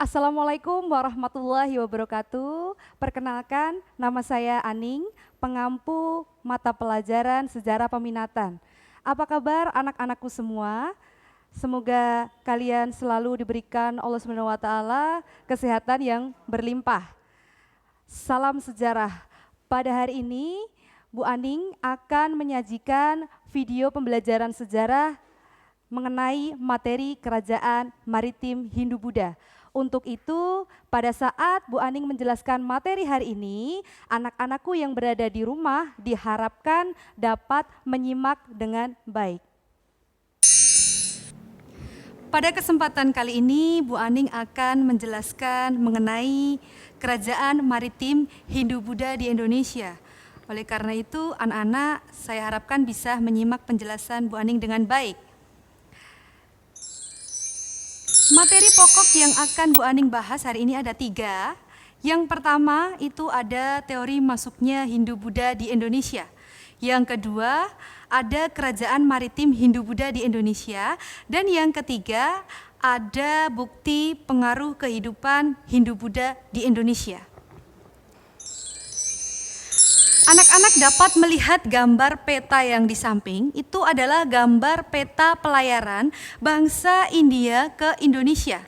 Assalamualaikum warahmatullahi wabarakatuh. Perkenalkan, nama saya Aning, pengampu mata pelajaran Sejarah Peminatan. Apa kabar anak-anakku semua? Semoga kalian selalu diberikan Allah Subhanahu wa taala kesehatan yang berlimpah. Salam sejarah. Pada hari ini, Bu Aning akan menyajikan video pembelajaran sejarah mengenai materi Kerajaan Maritim Hindu-Buddha. Untuk itu, pada saat Bu Aning menjelaskan materi hari ini, anak-anakku yang berada di rumah diharapkan dapat menyimak dengan baik. Pada kesempatan kali ini, Bu Aning akan menjelaskan mengenai Kerajaan Maritim Hindu-Buddha di Indonesia. Oleh karena itu, anak-anak, saya harapkan bisa menyimak penjelasan Bu Aning dengan baik. Materi pokok yang akan Bu Aning bahas hari ini ada 3. Yang pertama itu ada teori masuknya Hindu-Buddha di Indonesia. Yang kedua ada Kerajaan Maritim Hindu-Buddha di Indonesia. Dan yang ketiga ada bukti pengaruh kehidupan Hindu-Buddha di Indonesia. Anak-anak dapat melihat gambar peta yang di samping, itu adalah gambar peta pelayaran bangsa India ke Indonesia.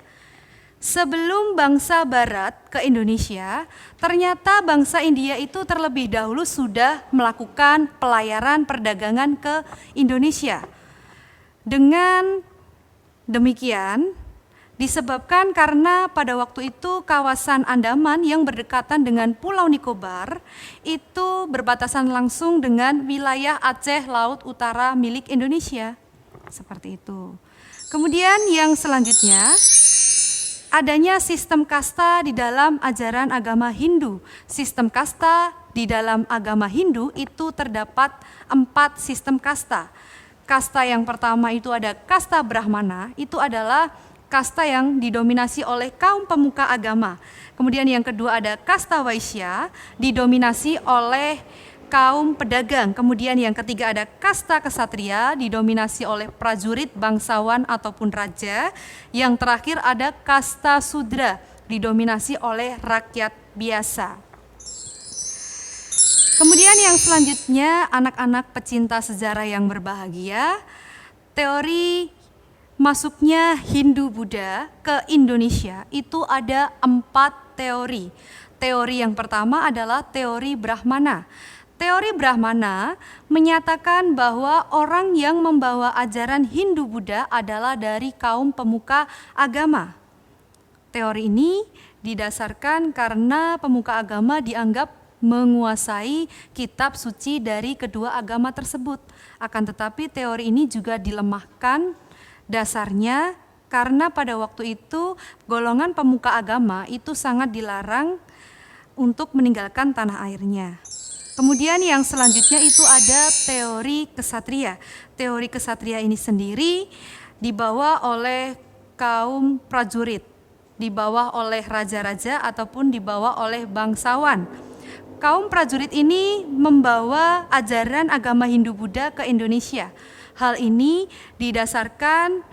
Sebelum bangsa Barat ke Indonesia, ternyata bangsa India itu terlebih dahulu sudah melakukan pelayaran perdagangan ke Indonesia. Dengan demikian, disebabkan karena pada waktu itu kawasan Andaman yang berdekatan dengan Pulau Nicobar itu berbatasan langsung dengan wilayah Aceh Laut Utara milik Indonesia. Seperti itu. Kemudian yang selanjutnya, adanya sistem kasta di dalam ajaran agama Hindu. Sistem kasta di dalam agama Hindu itu terdapat 4 sistem kasta. Kasta yang pertama itu ada kasta Brahmana, itu adalah kasta yang didominasi oleh kaum pemuka agama. Kemudian yang kedua ada kasta Waisya, didominasi oleh kaum pedagang. Kemudian yang ketiga ada kasta Ksatria, didominasi oleh prajurit, bangsawan ataupun raja. Yang terakhir ada kasta Sudra, didominasi oleh rakyat biasa. Kemudian yang selanjutnya, anak-anak pecinta sejarah yang berbahagia, teori masuknya Hindu-Buddha ke Indonesia itu ada 4 teori. Teori yang pertama adalah teori Brahmana. Teori Brahmana menyatakan bahwa orang yang membawa ajaran Hindu-Buddha adalah dari kaum pemuka agama. Teori ini didasarkan karena pemuka agama dianggap menguasai kitab suci dari kedua agama tersebut. Akan tetapi teori ini juga dilemahkan dasarnya karena pada waktu itu golongan pemuka agama itu sangat dilarang untuk meninggalkan tanah airnya. Kemudian yang selanjutnya itu ada teori Ksatria. Teori Ksatria ini sendiri dibawa oleh kaum prajurit, dibawa oleh raja-raja ataupun dibawa oleh bangsawan. Kaum prajurit ini membawa ajaran agama Hindu-Buddha ke Indonesia. Hal ini didasarkan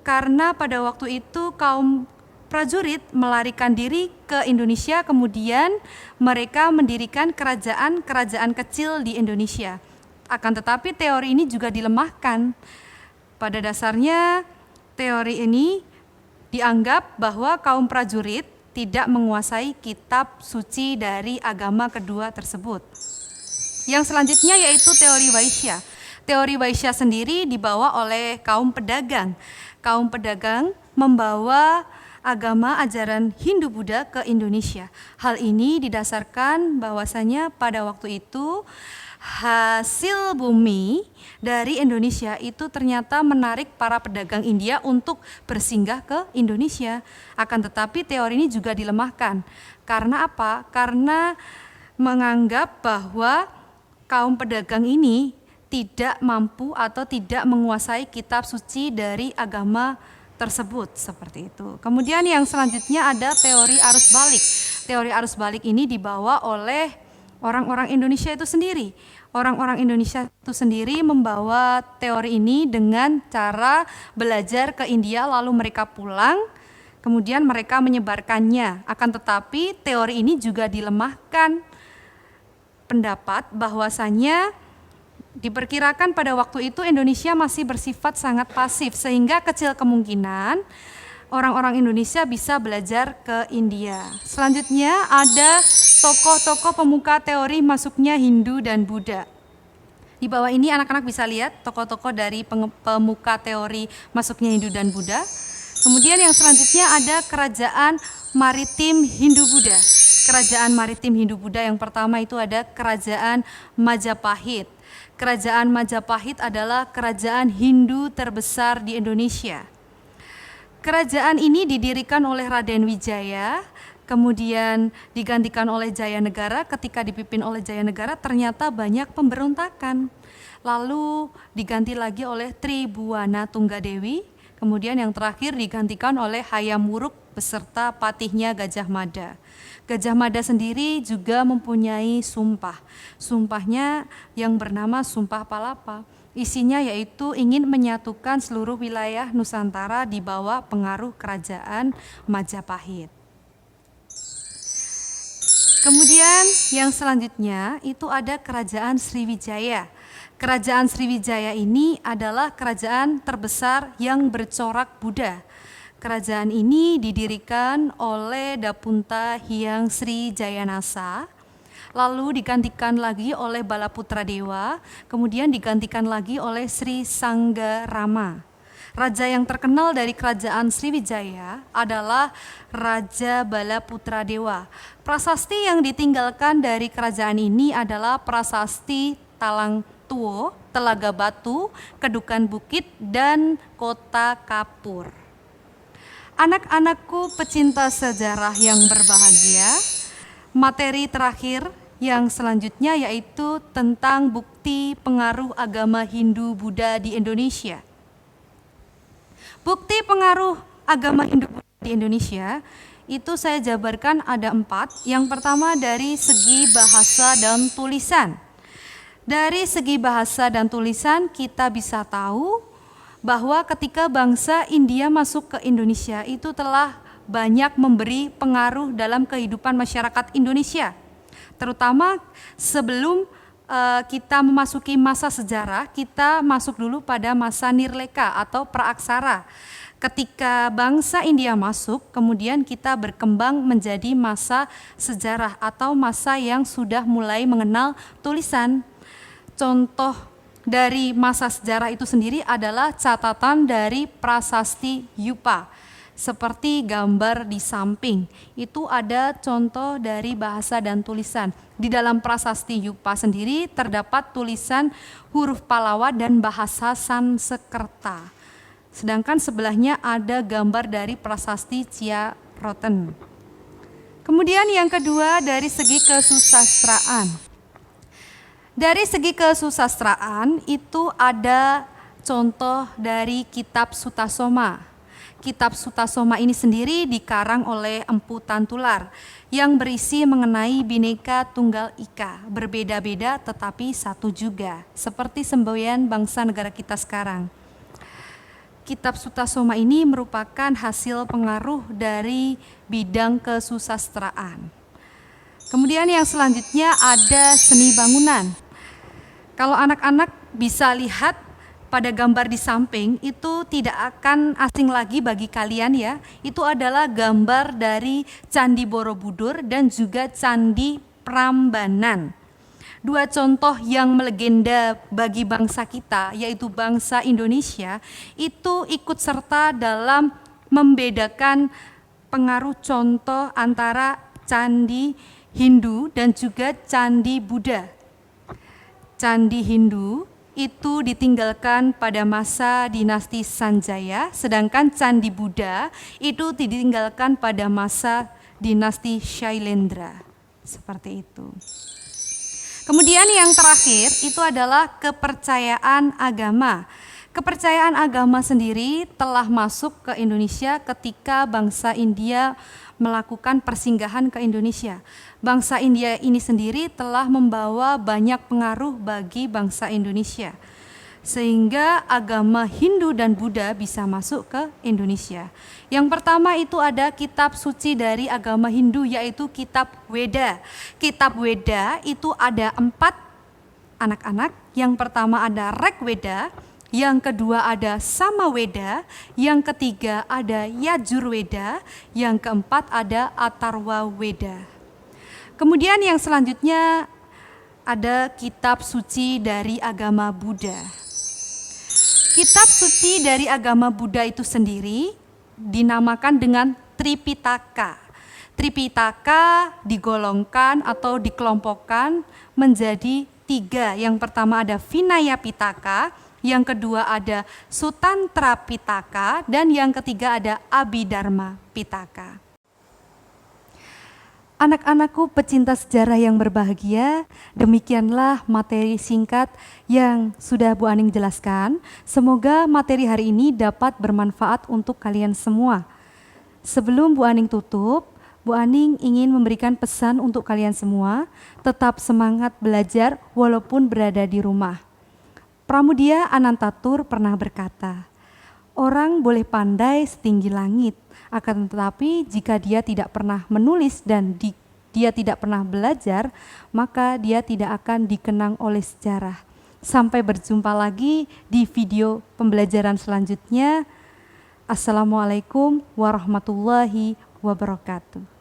karena pada waktu itu kaum prajurit melarikan diri ke Indonesia, kemudian mereka mendirikan kerajaan-kerajaan kecil di Indonesia. Akan tetapi teori ini juga dilemahkan. Pada dasarnya teori ini dianggap bahwa kaum prajurit tidak menguasai kitab suci dari agama kedua tersebut. Yang selanjutnya yaitu teori Waisya. Teori Waisya sendiri dibawa oleh kaum pedagang. Kaum pedagang membawa agama ajaran Hindu-Buddha ke Indonesia. Hal ini didasarkan bahwasanya pada waktu itu hasil bumi dari Indonesia itu ternyata menarik para pedagang India untuk bersinggah ke Indonesia. Akan tetapi teori ini juga dilemahkan. Karena apa? Karena menganggap bahwa kaum pedagang ini tidak mampu atau tidak menguasai kitab suci dari agama tersebut, seperti itu. Kemudian yang selanjutnya ada teori arus balik. Teori arus balik ini dibawa oleh orang-orang Indonesia itu sendiri. Orang-orang Indonesia itu sendiri membawa teori ini dengan cara belajar ke India lalu mereka pulang. Kemudian mereka menyebarkannya, akan tetapi teori ini juga dilemahkan pendapat bahwasanya diperkirakan pada waktu itu Indonesia masih bersifat sangat pasif, sehingga kecil kemungkinan orang-orang Indonesia bisa belajar ke India. Selanjutnya ada tokoh-tokoh pemuka teori masuknya Hindu dan Buddha. Di bawah ini anak-anak bisa lihat tokoh-tokoh dari pemuka teori masuknya Hindu dan Buddha. Kemudian yang selanjutnya ada kerajaan maritim Hindu-Buddha. Kerajaan maritim Hindu-Buddha yang pertama itu ada kerajaan Majapahit. Kerajaan Majapahit adalah kerajaan Hindu terbesar di Indonesia. Kerajaan ini didirikan oleh Raden Wijaya, kemudian digantikan oleh Jayanegara. Ketika dipimpin oleh Jayanegara ternyata banyak pemberontakan. Lalu diganti lagi oleh Tribhuwana Tunggadewi. Kemudian yang terakhir digantikan oleh Hayam Wuruk beserta patihnya Gajah Mada. Gajah Mada sendiri juga mempunyai sumpah. Sumpahnya yang bernama Sumpah Palapa. Isinya yaitu ingin menyatukan seluruh wilayah Nusantara di bawah pengaruh kerajaan Majapahit. Kemudian yang selanjutnya itu ada kerajaan Sriwijaya. Kerajaan Sriwijaya ini adalah kerajaan terbesar yang bercorak Buddha. Kerajaan ini didirikan oleh Dapunta Hyang Sri Jayanasa, lalu digantikan lagi oleh Balaputra Dewa, kemudian digantikan lagi oleh Sri Sanggarama. Raja yang terkenal dari kerajaan Sriwijaya adalah Raja Balaputra Dewa. Prasasti yang ditinggalkan dari kerajaan ini adalah prasasti Talang Tuo, Telaga Batu, Kedukan Bukit, dan Kota Kapur. Anak-anakku pecinta sejarah yang berbahagia, materi terakhir yang selanjutnya yaitu tentang bukti pengaruh agama Hindu-Buddha di Indonesia. Bukti pengaruh agama Hindu-Buddha di Indonesia itu saya jabarkan ada 4. Yang pertama dari segi bahasa dan tulisan. Dari segi bahasa dan tulisan kita bisa tahu bahwa ketika bangsa India masuk ke Indonesia itu telah banyak memberi pengaruh dalam kehidupan masyarakat Indonesia. Terutama sebelum kita memasuki masa sejarah, kita masuk dulu pada masa Nirleka atau praaksara. Ketika bangsa India masuk, kemudian kita berkembang menjadi masa sejarah atau masa yang sudah mulai mengenal tulisan. Contoh dari masa sejarah itu sendiri adalah catatan dari prasasti Yupa. Seperti gambar di samping, itu ada contoh dari bahasa dan tulisan. Di dalam prasasti Yupa sendiri terdapat tulisan huruf Palawa dan bahasa Sanskerta. Sedangkan sebelahnya ada gambar dari prasasti Ciaroten. Kemudian yang kedua dari segi kesusastraan. Dari segi kesusastraan itu ada contoh dari kitab Sutasoma. Kitab Sutasoma ini sendiri dikarang oleh Empu Tantular yang berisi mengenai Bhinneka Tunggal Ika, berbeda-beda tetapi satu juga, seperti semboyan bangsa negara kita sekarang. Kitab Sutasoma ini merupakan hasil pengaruh dari bidang kesusastraan. Kemudian yang selanjutnya ada seni bangunan. Kalau anak-anak bisa lihat pada gambar di samping itu tidak akan asing lagi bagi kalian ya. Itu adalah gambar dari Candi Borobudur dan juga Candi Prambanan. 2 contoh yang melegenda bagi bangsa kita yaitu bangsa Indonesia itu ikut serta dalam membedakan pengaruh contoh antara Candi Hindu dan juga Candi Buddha. Candi Hindu itu ditinggalkan pada masa dinasti Sanjaya, sedangkan Candi Buddha itu ditinggalkan pada masa dinasti Shailendra. Seperti itu. Kemudian yang terakhir itu adalah kepercayaan agama. Kepercayaan agama sendiri telah masuk ke Indonesia ketika bangsa India melakukan persinggahan ke Indonesia. Bangsa India ini sendiri telah membawa banyak pengaruh bagi bangsa Indonesia. sehingga agama Hindu dan Buddha bisa masuk ke Indonesia. Yang pertama itu ada kitab suci dari agama Hindu, yaitu kitab Weda. Kitab Weda itu ada 4 anak-anak. Yang pertama ada Rigveda, yang kedua ada Samaweda, yang ketiga ada Yajurveda, yang keempat ada Atharva Weda. Kemudian yang selanjutnya ada kitab suci dari agama Buddha. Kitab suci dari agama Buddha itu sendiri dinamakan dengan Tripitaka. Tripitaka digolongkan atau dikelompokkan menjadi 3. Yang pertama ada Vinaya Pitaka, yang kedua ada Sutantra Pitaka, dan yang ketiga ada Abhidharma Pitaka. Anak-anakku pecinta sejarah yang berbahagia, demikianlah materi singkat yang sudah Bu Aning jelaskan. Semoga materi hari ini dapat bermanfaat untuk kalian semua. Sebelum Bu Aning tutup, Bu Aning ingin memberikan pesan untuk kalian semua, tetap semangat belajar walaupun berada di rumah. Pramudia Anantatur pernah berkata, orang boleh pandai setinggi langit, akan tetapi jika dia tidak pernah menulis dan dia tidak pernah belajar, maka dia tidak akan dikenang oleh sejarah. Sampai berjumpa lagi di video pembelajaran selanjutnya. Assalamualaikum warahmatullahi wabarakatuh.